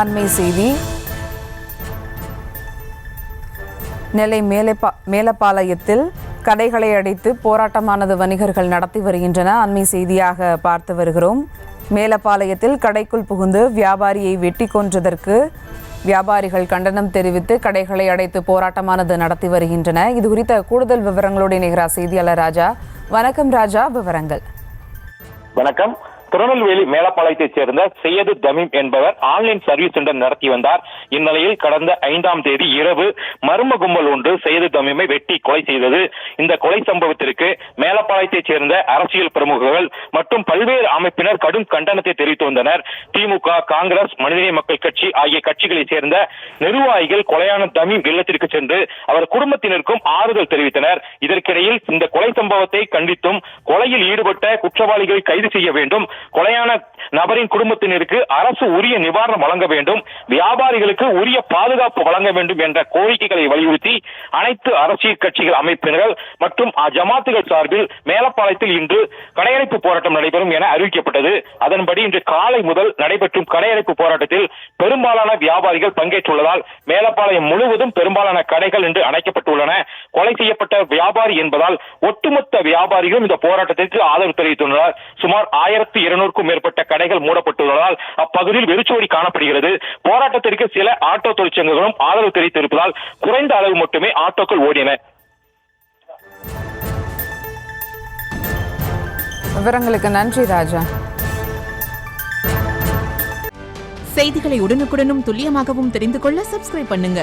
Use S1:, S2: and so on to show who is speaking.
S1: அண்மை செய்தி. நெல்லை மேலப்பாளையத்தில் கடைகளை அடைத்து போராட்டமானது வணிகர்கள் நடத்தி வருகின்றன. அண்மை செய்தியாக பார்த்து வருகிறோம். மேலப்பாளையத்தில் கடைக்குள் புகுந்து வியாபாரியை வெட்டி கொன்றதற்கு வியாபாரிகள் கண்டனம் தெரிவித்து கடைகளை அடைத்து போராட்டமானது நடத்தி வருகின்றன. இது குறித்த கூடுதல் விவரங்களோடு இணைகிறார் செய்தியாளர் ராஜா. வணக்கம் ராஜா, விவரங்கள்.
S2: வணக்கம். திருநெல்வேலி மேலப்பாளையத்தைச் சேர்ந்த சையது தமீம் என்பவர் ஆன்லைன் சர்வீஸ் சென்டர் நடத்தி வந்தார். இந்நிலையில் கடந்த 5ஆம் தேதி இரவு மர்ம கும்பல் ஒன்று சையது தமீமை வெட்டி கொலை செய்தது. இந்த கொலை சம்பவத்திற்கு மேலப்பாளையத்தைச் சேர்ந்த அரசியல் பிரமுகர்கள் மற்றும் பல்வேறு அமைப்பினர் கடும் கண்டனத்தை தெரிவித்து வந்தனர். திமுக, காங்கிரஸ், மனிதநேய மக்கள் கட்சி ஆகிய கட்சிகளைச் சேர்ந்த நிர்வாகிகள் கொலையான தமீம் இல்லத்திற்கு சென்று அவர் குடும்பத்தினருக்கும் ஆறுதல் தெரிவித்தனர். இதற்கிடையில் இந்த கொலை சம்பவத்தை கண்டித்தும் கொலையில் ஈடுபட்ட குற்றவாளிகளை கைது செய்ய வேண்டும், கொலையான நபரின் குடும்பத்தினருக்கு அரசு உரிய நிவாரணம் வழங்க வேண்டும், வியாபாரிகளுக்கு உரிய பாதுகாப்பு வழங்க வேண்டும் என்ற கோரிக்கைகளை வலியுறுத்தி அனைத்து அரசியல் கட்சிகள் அமைப்பினர்கள் மற்றும் ஜமாத்துகள் சார்பில் மேலப்பாளையத்தில் இன்று கடையடைப்பு போராட்டம் நடைபெறும் என அறிவிக்கப்பட்டது. அதன்படி இன்று காலை முதல் நடைபெற்றும் கடையடைப்பு போராட்டத்தில் பெரும்பாலான வியாபாரிகள் பங்கேற்றுள்ளதால் மேலப்பாளையம் முழுவதும் பெரும்பாலான கடைகள் இன்று அணைக்கப்பட்டுள்ளன. கொலை செய்யப்பட்ட வியாபாரி என்பதால் ஒட்டுமொத்த வியாபாரிகளும் இந்த போராட்டத்திற்கு ஆதரவு தெரிவித்துள்ளனர். சுமார் 1200க்கும் மேற்பட்ட கடைகள் மூடப்பட்டுள்ளதால் அப்பகுதியில் வெறிச்சோடி காணப்படுகிறது. போராட்டத்திற்கு சில ஆட்டோ தொழிற்சங்கங்களும் ஆதரவு தெரிவித்திருப்பதால் குறைந்த அளவு மட்டுமே ஆட்டோக்கள் ஓடின.
S1: விவரங்களுக்கு நன்றி ராஜா.
S3: செய்திகளை உடனுக்குடனும் துல்லியமாகவும் தெரிந்து கொள்ள சப்ஸ்கிரைப் பண்ணுங்க.